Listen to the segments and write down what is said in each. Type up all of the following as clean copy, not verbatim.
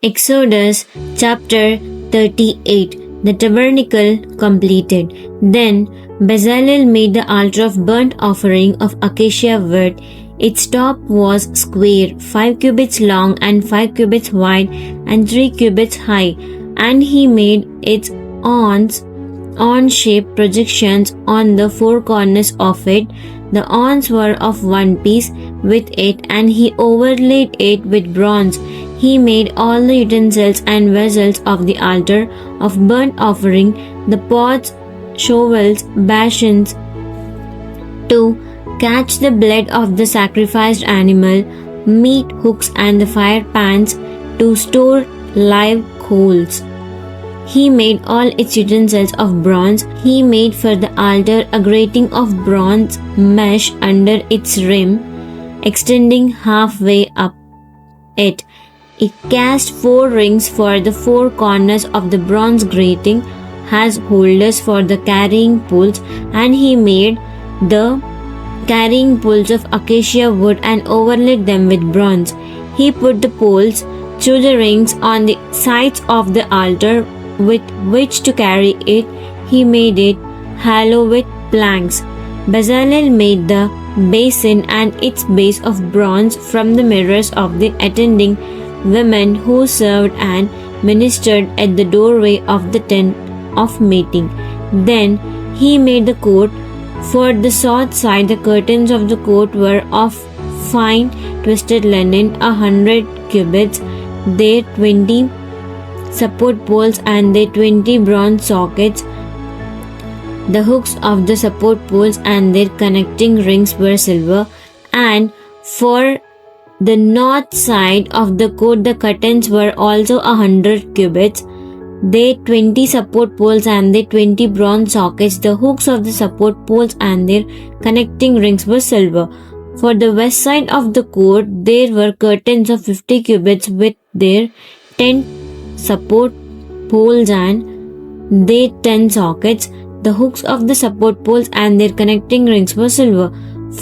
Exodus chapter 38. The tabernacle completed. Then Bezalel made the altar of burnt offering of acacia wood. Its top was square, 5 cubits long and 5 cubits wide and 3 cubits high, and he made its horn-shaped projections on the four corners of it. The horns were of one piece with it, and he overlaid it with bronze. He made all the utensils and vessels of the altar of burnt offering, the pots, shovels, basins, to catch the blood of the sacrificed animal, meat hooks and the fire pans to store live coals. He made all its utensils of bronze. He made for the altar a grating of bronze mesh under its rim, extending halfway up it. It cast 4 rings for the 4 corners of the bronze grating as holders for the carrying poles, and he made the carrying poles of acacia wood and overlaid them with bronze. He put the poles through the rings on the sides of the altar with which to carry it. He made it hollow with planks. Bezalel made the basin and its base of bronze from the mirrors of the attending women who served and ministered at the doorway of the tent of meeting. Then he made the court. For the south side, the curtains of the court were of fine twisted linen, 100 cubits, their 20 support poles and their 20 bronze sockets. The hooks of the support poles and their connecting rings were silver, and for the north side of the court the curtains were also 100 cubits, their 20 support poles and their 20 bronze sockets. The hooks of the support poles and their connecting rings were silver. For the west side of the court there were curtains of 50 cubits with their 10 support poles and their 10 sockets. The hooks of the support poles and their connecting rings were silver.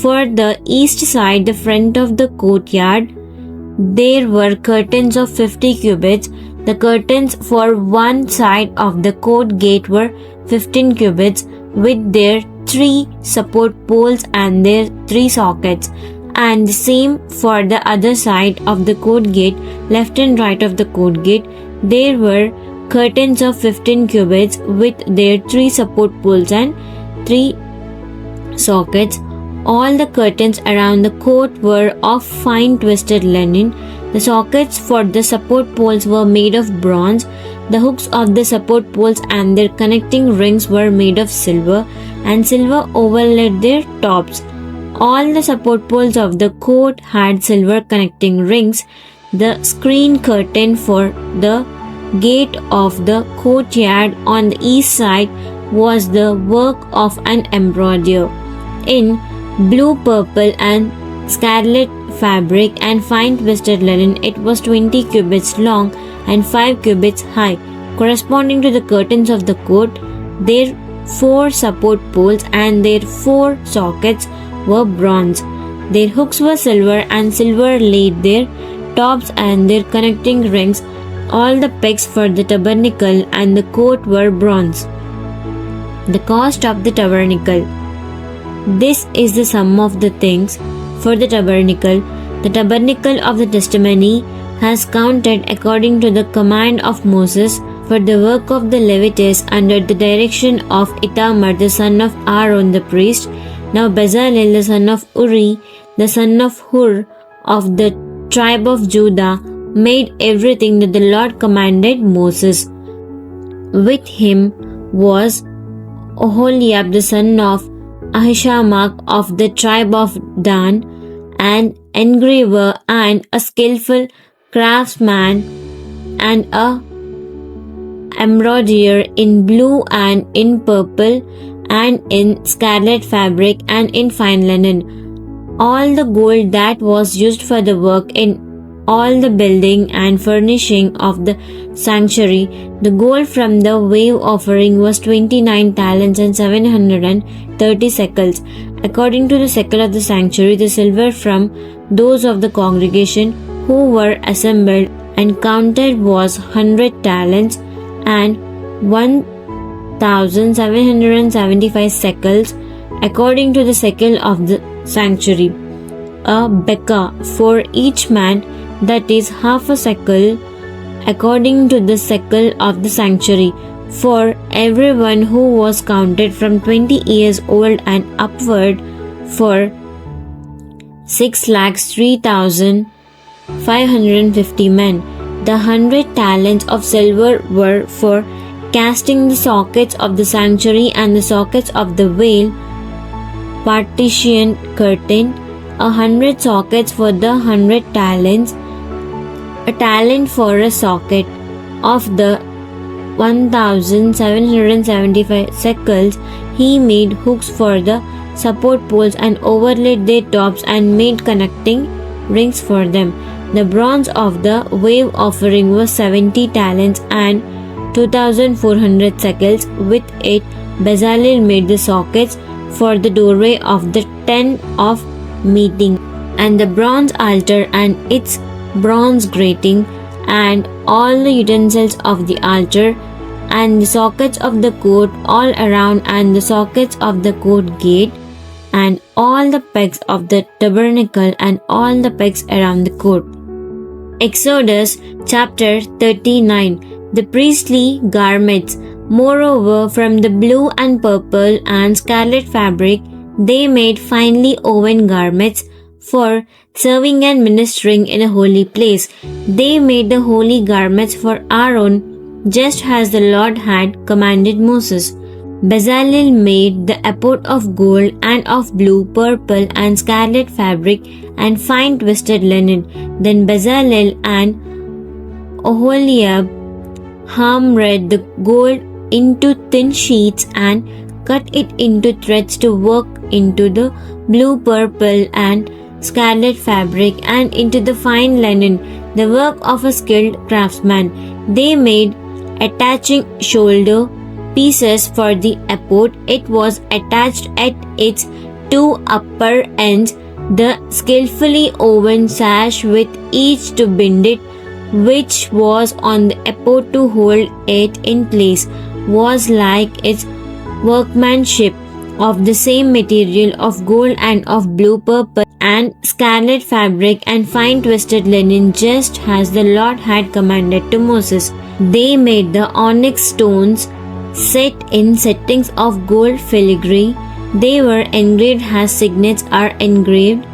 For the east side, the front of the courtyard, there were curtains of 50 cubits. The curtains for one side of the court gate were 15 cubits with their 3 support poles and their 3 sockets, and the same for the other side of the court gate, left and right of the court gate. There were curtains of 15 cubits with their 3 support poles and 3 sockets. All the curtains around the court were of fine twisted linen. The sockets for the support poles were made of bronze. The hooks of the support poles and their connecting rings were made of silver, and silver overlaid their tops. All the support poles of the court had silver connecting rings. The screen curtain for the gate of the courtyard on the east side was the work of an embroiderer in blue, purple and scarlet fabric and fine twisted linen. It was 20 cubits long and 5 cubits high. Corresponding to the curtains of the court, their 4 support poles and their 4 sockets were bronze. Their hooks were silver, and silver laid their tops and their connecting rings. All the pegs for the tabernacle and the court were bronze. The cost of the tabernacle. This is the sum of the things for the tabernacle. The tabernacle of the testimony has counted according to the command of Moses for the work of the Levites under the direction of Ithamar the son of Aaron the priest. Now Bezalel the son of Uri, the son of Hur of the tribe of Judah, made everything that the Lord commanded Moses. With him was Oholiab the son of Ahishamach of the tribe of Dan, an engraver and a skillful craftsman, and a embroiderer in blue and in purple and in scarlet fabric and in fine linen. All the gold that was used for the work in all the building and furnishing of the sanctuary, the gold from the wave offering was 29 talents and 730 shekels, according to the shekel of the sanctuary. The silver from those of the congregation who were assembled and counted was 100 talents and 1,775 shekels, according to the shekel of the sanctuary. A bekah for each man, that is half a shekel, according to the shekel of the sanctuary, for everyone who was counted from 20 years old and upward, for 6,03,550 men. The 100 talents of silver were for casting the sockets of the sanctuary and the sockets of the veil, partition curtain, 100 sockets for the 100 talents, a talent for a socket. Of the 1,775 shekels, he made hooks for the support poles and overlaid their tops and made connecting rings for them. The bronze of the wave offering was 70 talents and 2,400 shekels. With it, Bezalel made the sockets for the doorway of the tent of meeting, and the bronze altar and its bronze grating, and all the utensils of the altar, and the sockets of the court all around, and the sockets of the court gate, and all the pegs of the tabernacle, and all the pegs around the court. Exodus chapter 39. The priestly garments. Moreover, from the blue and purple and scarlet fabric, they made finely woven garments for serving and ministering in a holy place. They made the holy garments for Aaron, just as the Lord had commanded Moses. Bezalel made the ephod of gold and of blue, purple, and scarlet fabric and fine twisted linen. Then Bezalel and Oholiab hammered the gold into thin sheets and cut it into threads to work into the blue, purple, and scarlet fabric and into the fine linen, the work of a skilled craftsman. They made attaching shoulder pieces for the ephod. It was attached at its two upper ends, the skillfully woven sash with each to bind it, which was on the ephod to hold it in place, was like its workmanship, of the same material of gold and of blue, purple, and scarlet fabric and fine twisted linen, just as the Lord had commanded to Moses. They made the onyx stones set in settings of gold filigree. They were engraved as signets are engraved,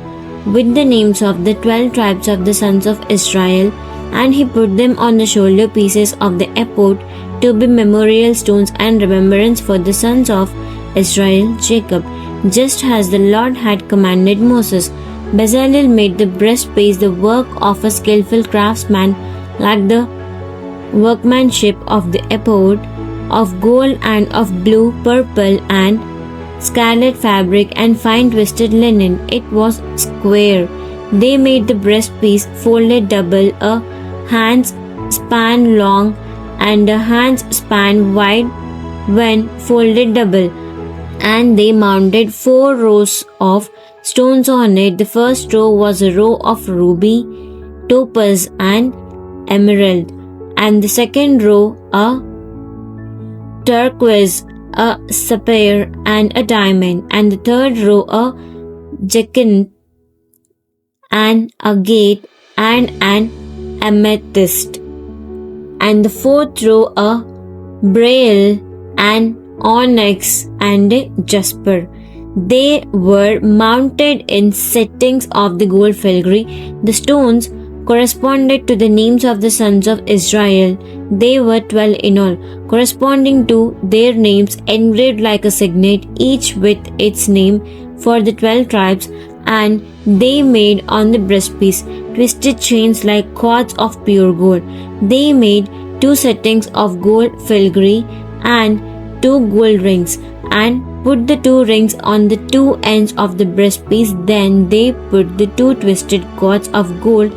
with the names of the 12 tribes of the sons of Israel, and he put them on the shoulder pieces of the ephod to be memorial stones and remembrance for the sons of Israel, Jacob, just as the Lord had commanded Moses. Bezalel made the breastpiece the work of a skillful craftsman, like the workmanship of the ephod, of gold and of blue, purple, and scarlet fabric and fine twisted linen. It was square. They made the breastpiece folded double, a hand's span long and a hand's span wide when folded double, and they mounted 4 rows of stones on it. The first row was a row of ruby, topaz, and emerald, and the second row a turquoise, a sapphire, and a diamond, and the third row a jacinth, and agate, and an amethyst, and the fourth row a beryl, and onyx, and a jasper. They were mounted in settings of the gold filigree. The stones corresponded to the names of the sons of Israel. They were 12 in all, corresponding to their names, engraved like a signet, each with its name for the 12 tribes. And they made on the breastpiece twisted chains like cords of pure gold. They made 2 settings of gold filigree and 2 gold rings, and put the 2 rings on the 2 ends of the breastpiece. Then they put the 2 twisted cords of gold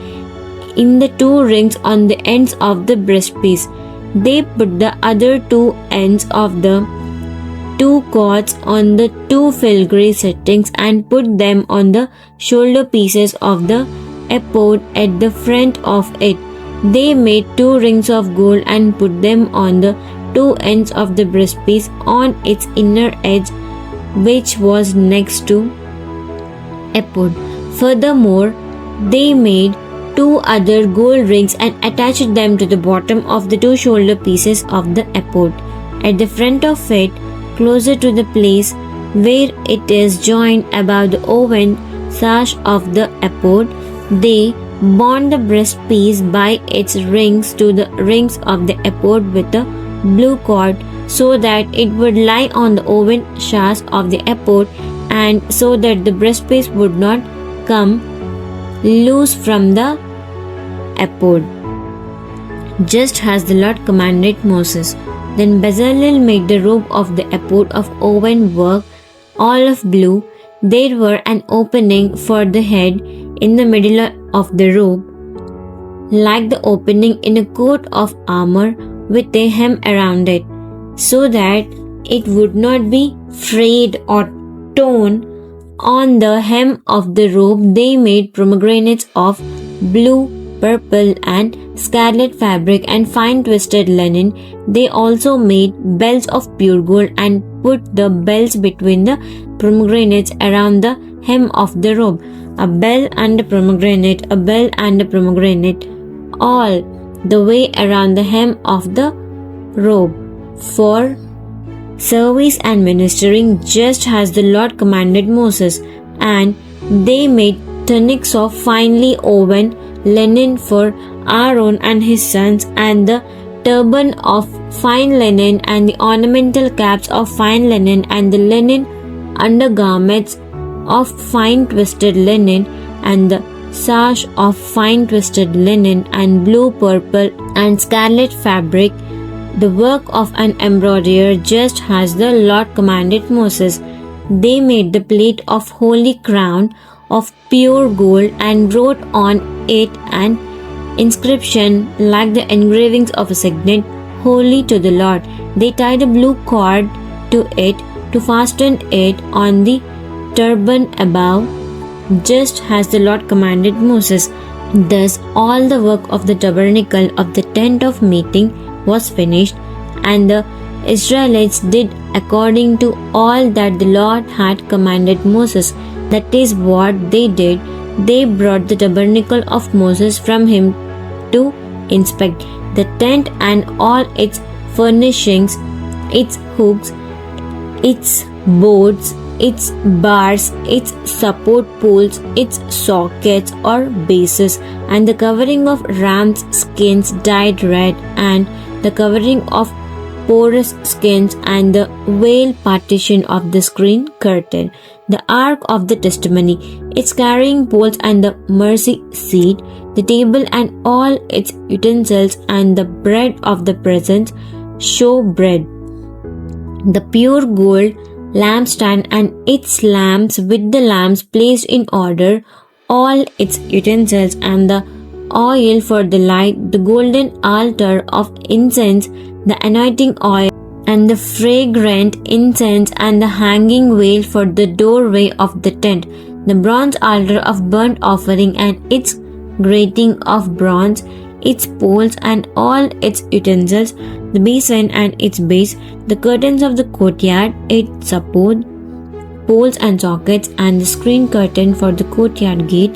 in the 2 rings on the ends of the breastpiece. They put the other 2 ends of the 2 cords on the 2 filigree settings and put them on the shoulder pieces of the ephod at the front of it. They made 2 rings of gold and put them on the 2 ends of the breastpiece on its inner edge, which was next to ephod. Furthermore, they made 2 other gold rings and attached them to the bottom of the 2 shoulder pieces of the ephod. At the front of it, closer to the place where it is joined above the oven sash of the ephod, they bound the breastpiece by its rings to the rings of the ephod with a blue cord, so that it would lie on the oven sash of the ephod, and so that the breastpiece would not come loose from the ephod, just as the Lord commanded Moses. Then Bezalel made the robe of the ephod of woven work, all of blue. There were an opening for the head in the middle of the robe, like the opening in a coat of armor, with a hem around it, so that it would not be frayed or torn. On the hem of the robe they made pomegranates of blue, purple, and scarlet fabric and fine twisted linen. They also made belts of pure gold and put the belts between the pomegranates around the hem of the robe, a bell and a pomegranate, a bell and a pomegranate, all the way around the hem of the robe, for service and ministering, just as the Lord commanded Moses. And they made tunics of finely woven linen for Aaron and his sons, and the turban of fine linen, and the ornamental caps of fine linen, and the linen undergarments of fine twisted linen, and the sash of fine twisted linen, and blue, purple, and scarlet fabric, the work of an embroiderer, just as the Lord commanded Moses. They made the plate of holy crown of pure gold and wrote on it an inscription like the engravings of a signet, holy to the Lord. They tied a blue cord to it to fasten it on the turban above, just as the Lord commanded Moses. Thus all the work of the tabernacle of the tent of meeting was finished, and the Israelites did according to all that the Lord had commanded Moses. That is what they did. They brought the tabernacle of Moses from him to inspect the tent and all its furnishings, its hooks, its boards, its bars, its support poles, its sockets or bases, and the covering of ram's skins dyed red, and the covering of porous skins, and the veil partition of the screen curtain, the ark of the testimony, its carrying poles, and the mercy seat, the table and all its utensils, and the bread of the presence, showbread, the pure gold lampstand and its lamps with the lamps placed in order, all its utensils, and the oil for the light, the golden altar of incense, the anointing oil, and the fragrant incense, and the hanging veil for the doorway of the tent, the bronze altar of burnt offering and its grating of bronze, its poles and all its utensils, the basin and its base, the curtains of the courtyard, its support, poles and sockets, and the screen curtain for the courtyard gate,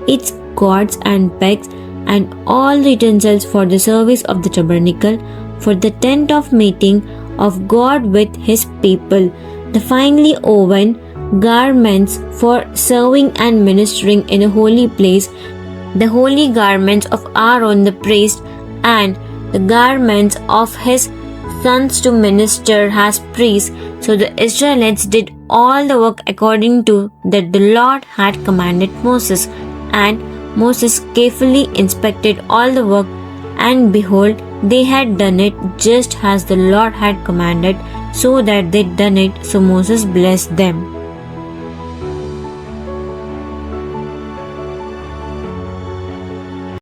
its cords and pegs, and all the utensils for the service of the tabernacle, for the tent of meeting of God with his people, the finely woven garments for serving and ministering in a holy place, the holy garments of Aaron the priest, and the garments of his sons to minister as priests. So the Israelites did all the work according to that the Lord had commanded Moses. And Moses carefully inspected all the work, and behold, they had done it just as the Lord had commanded, so that they done it. So Moses blessed them.